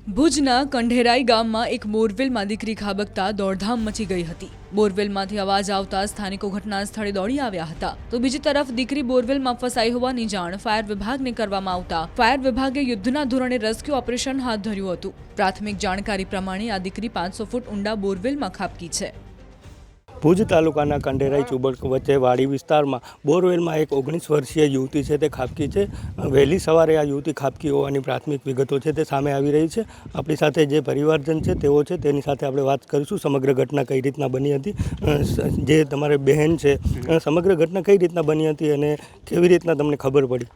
ભુજના કંઢેરાઈ ગામમાં એક બોરવેલમાં દીકરી ખાબકતા દોડધામ મચી ગઈ હતી। બોરવેલમાંથી અવાજ આવતા સ્થાનિકો ઘટના સ્થળે દોડી આવ્યા હતા। તો બીજી તરફ દીકરી બોરવેલમાં ફસાઈ હોવાની જાણ ફાયર વિભાગને કરવામાં આવતા ફાયર વિભાગે યુદ્ધના ધોરણે રેસ્ક્યુ ઓપરેશન હાથ ધર્યું હતું। પ્રાથમિક જાણકારી પ્રમાણે આ દીકરી 500 ફૂટ ઊંડા બોરવેલમાં ખાબકી છે। ભુજ તાલુકાના કંઢેરાઈ ચુબડ વચ્ચે વાડી વિસ્તારમાં બોરવેલમાં એક 19 વર્ષીય યુવતી છે તે ખાબકી છે। વહેલી સવારે આ યુવતી ખાબકી હોવાની પ્રાથમિક વિગતો છે તે સામે આવી રહી છે। આપણી સાથે જે પરિવારજન છે તેઓ છે તેની સાથે આપણે વાત કરીશું। સમગ્ર ઘટના કઈ રીતના બની હતી, જે તમારી બહેન છે, સમગ્ર ઘટના કઈ રીતના બની હતી અને કેવી રીતના તમને ખબર પડી?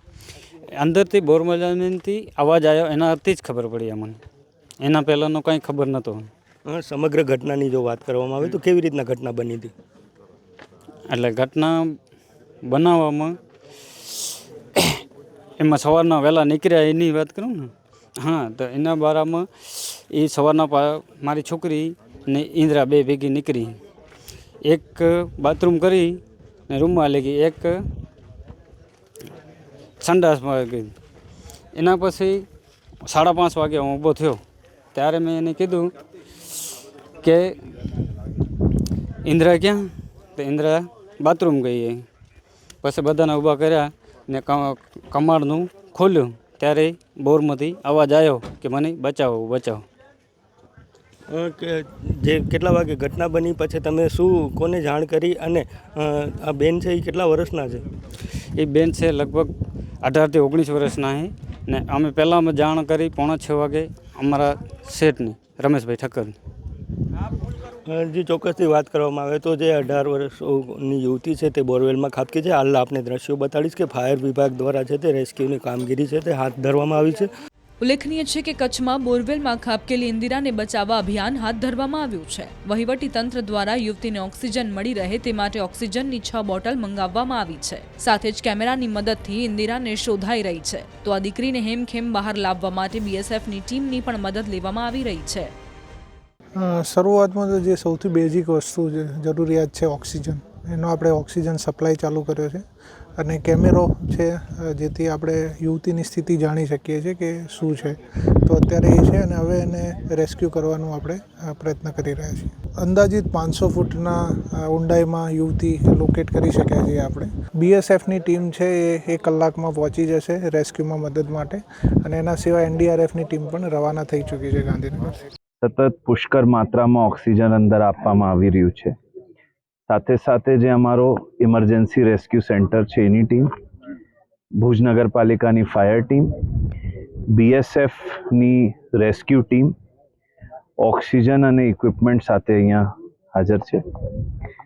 અંદરથી બોરવેલમાંથી અવાજ આવ્યો એનાથી જ ખબર પડી અમને, એના પહેલાંનો કંઈ ખબર નહોતો। સમગ્ર ઘટનાની જો વાત કરવામાં આવે તો કેવી રીતના ઘટના બની હતી? એટલે ઘટના બનાવવામાં એમાં સવારના વહેલા નીકળ્યા એની વાત કરું ને, હા, તો એના બારામાં એ સવારના મારી છોકરી ને ઇન્દ્રા બે ભેગી નીકળી, એક બાથરૂમ કરી ને રૂમમાં લઈ ગઈ, એક સંડાસમાં ગઈ। એના પછી 5:30 વાગે હું ઊભો થયો ત્યારે મેં એને કીધું કે ઇન્દ્રા ક્યાં? તો ઇન્દ્રા બાથરૂમ ગઈ। પછી બધાને ઊભા કર્યા ને કમાડનું ખોલ્યું ત્યારે બોરમાંથી અવાજ આવ્યો કે મને બચાવો બચાવો। જે કેટલા વાગે ઘટના બની પછી તમે શું કોને જાણ કરી અને આ બેન છે એ કેટલા વર્ષના છે? એ બેન છે લગભગ 18 થી 19 વર્ષના છે ને અમે પહેલાં જાણ કરી 5:45 વાગે અમારા શેઠની રમેશભાઈ ઠક્કરની। જે ચોક્કસથી વાત કરવામાં આવે તો જે 18 વર્ષની યુવતી છે તે બોરવેલમાં ખાબકી છે। હાલ આપને દ્રશ્યો બતાડીશ કે ફાયર વિભાગ દ્વારા છે તે રેસ્ક્યુની કામગીરી છે તે હાથ ધરવામાં આવી છે। ઉલ્લેખનીય છે કે કચ્છમાં બોરવેલમાં ખાબકેલી ઇન્દિરાને બચાવવા અભિયાન હાથ ધરવામાં આવ્યું છે। વહીવટી તંત્ર દ્વારા યુવતીને ઓક્સિજન મળી રહે તે માટે ઓક્સિજનની 6 બોટલ મંગાવવામાં આવી છે। સાથે જ કેમેરાની મદદથી ઇન્દિરાને શોધાઈ રહી છે। તો આ દીકરીને હેમખેમ બહાર લાવવા માટે બીએસએફની ટીમની પણ મદદ લેવામાં આવી રહી છે। શરૂઆતમાં તો જે સૌથી બેઝિક વસ્તુ છે, જરૂરિયાત છે ઓક્સિજન, એનો આપણે ઓક્સિજન સપ્લાય ચાલુ કર્યો છે અને કેમેરો છે જેથી આપણે યુવતીની સ્થિતિ જાણી શકીએ છીએ કે શું છે। તો અત્યારે એ છે અને હવે એને રેસ્ક્યુ કરવાનું આપણે પ્રયત્ન કરી રહ્યા છીએ। અંદાજિત 500 ફૂટના ઊંડાઈમાં યુવતી લોકેટ કરી શક્યા છીએ આપણે। બીએસએફની ટીમ છે એ 1 કલાકમાં પહોંચી જશે રેસ્ક્યુમાં મદદ માટે અને એના સિવાય એનડીઆરએફની ટીમ પણ રવાના થઈ ચૂકી છે ગાંધીનગરથી। સતત પુષ્કળ માત્રામાં ઓક્સિજન અંદર આપવામાં આવી રહ્યું છે। સાથે સાથે જે અમારો ઇમરજન્સી રેસ્ક્યુ સેન્ટર છે એની ટીમ, ભુજ નગરપાલિકાની ફાયર ટીમ, બીએસએફની રેસ્ક્યુ ટીમ ઓક્સિજન અને ઇક્વિપમેન્ટ સાથે અહીંયા હાજર છે।